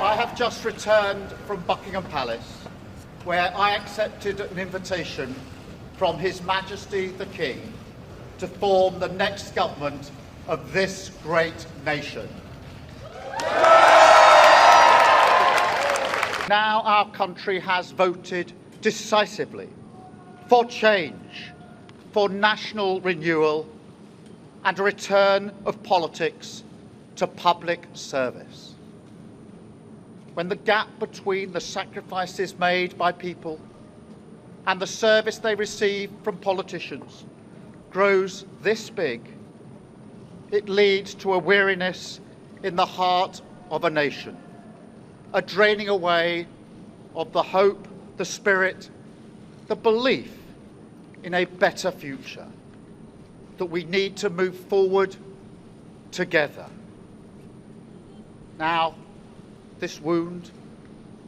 I have just returned from Buckingham Palace, where I accepted an invitation from His Majesty the King to form the next government of this great nation. Now our country has voted decisively for change, for national renewal, and a return of politics to public service. When the gap between the sacrifices made by people and the service they receive from politicians grows this big, it leads to a weariness in the heart of a nation, a draining away of the hope, the spirit, the belief in a better future, that we need to move forward together. Now, this wound,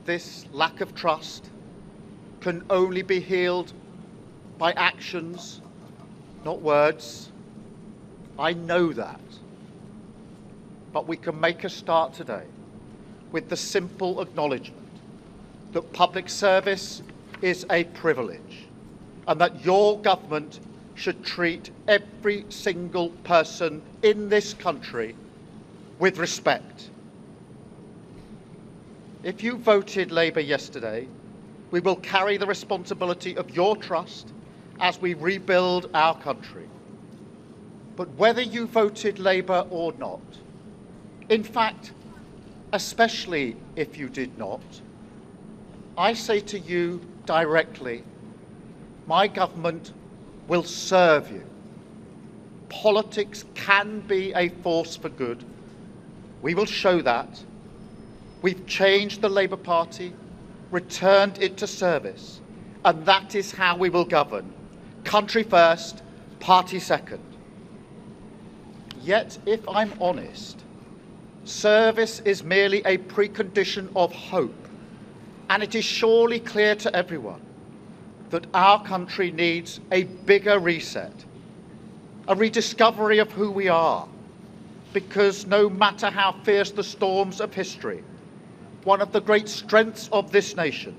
this lack of trust, can only be healed by actions, not words. I know that. But we can make a start today with the simple acknowledgement that public service is a privilege and that your government should treat every single person in this country with respect. If you voted Labour yesterday, we will carry the responsibility of your trust as we rebuild our country. But whether you voted Labour or not, in fact, especially if you did not, I say to you directly, my government will serve you. Politics can be a force for good. We will show that. We've changed the Labour Party, returned it to service, and that is how we will govern. Country first, party second. Yet, if I'm honest, service is merely a precondition of hope, and it is surely clear to everyone that our country needs a bigger reset, a rediscovery of who we are, because no matter how fierce the storms of history, one of the great strengths of this nation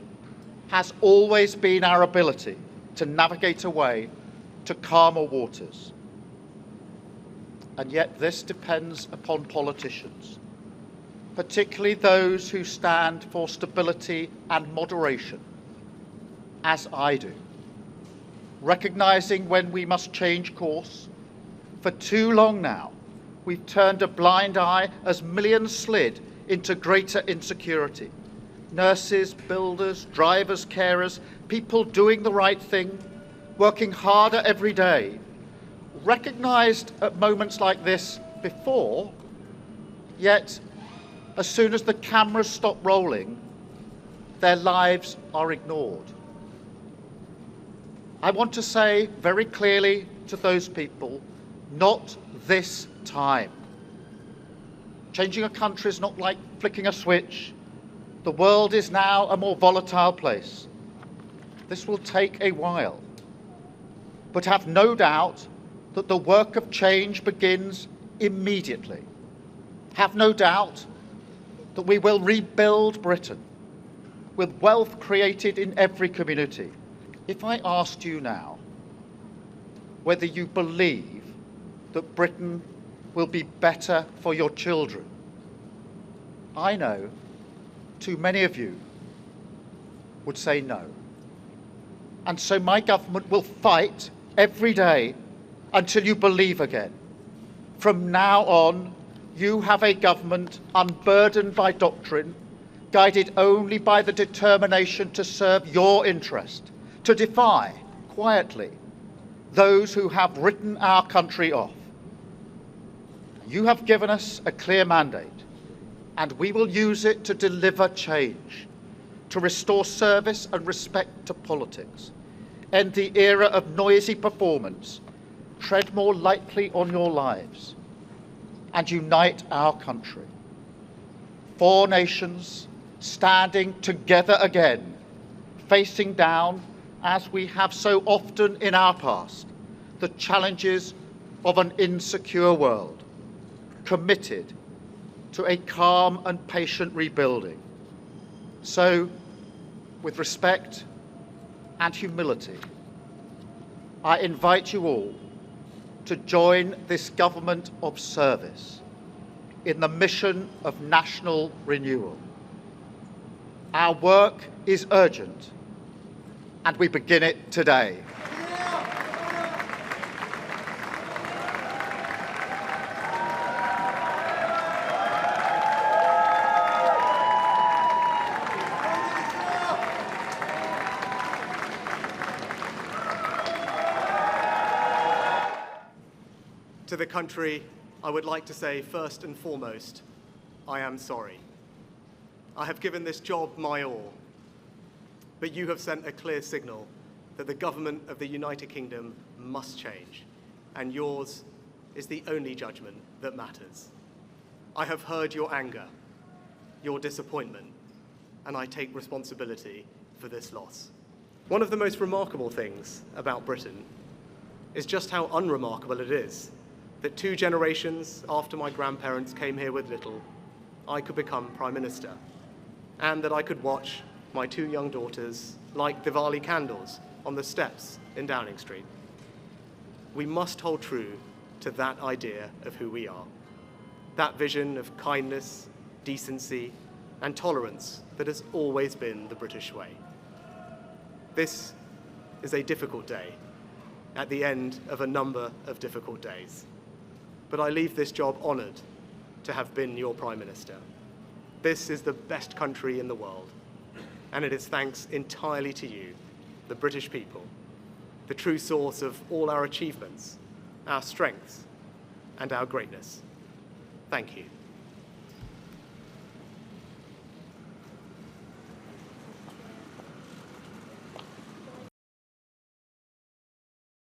has always been our ability to navigate a way to calmer waters. And yet this depends upon politicians, particularly those who stand for stability and moderation, as I do, recognising when we must change course. For too long now, we've turned a blind eye as millions slid into greater insecurity. Nurses, builders, drivers, carers, people doing the right thing, working harder every day, recognised at moments like this before, yet as soon as the cameras stop rolling, their lives are ignored. I want to say very clearly to those people, not this time. Changing a country is not like flicking a switch. The world is now a more volatile place. This will take a while. But have no doubt that the work of change begins immediately. Have no doubt that we will rebuild Britain with wealth created in every community. If I asked you now whether you believe that Britain will be better for your children, I know too many of you would say no. And so my government will fight every day until you believe again. From now on, you have a government unburdened by doctrine, guided only by the determination to serve your interest, to defy, quietly, those who have written our country off. You have given us a clear mandate, and we will use it to deliver change, to restore service and respect to politics, end the era of noisy performance, tread more lightly on your lives, and unite our country. 4 nations standing together again, facing down, as we have so often in our past, the challenges of an insecure world, committed to a calm and patient rebuilding, So, with respect and humility, I invite you all to join this government of service in the mission of national renewal. Our work is urgent, and we begin it today. To the country, I would like to say first and foremost, I am sorry. I have given this job my all, but you have sent a clear signal that the government of the United Kingdom must change, and yours is the only judgment that matters. I have heard your anger, your disappointment, and I take responsibility for this loss. One of the most remarkable things about Britain is just how unremarkable it is that 2 generations after my grandparents came here with little, I could become Prime Minister, and that I could watch my 2 young daughters light Diwali candles on the steps in Downing Street. We must hold true to that idea of who we are, that vision of kindness, decency, and tolerance that has always been the British way. This is a difficult day, at the end of a number of difficult days. But I leave this job honoured to have been your Prime Minister. This is the best country in the world, and it is thanks entirely to you, the British people, the true source of all our achievements, our strengths, and our greatness. Thank you.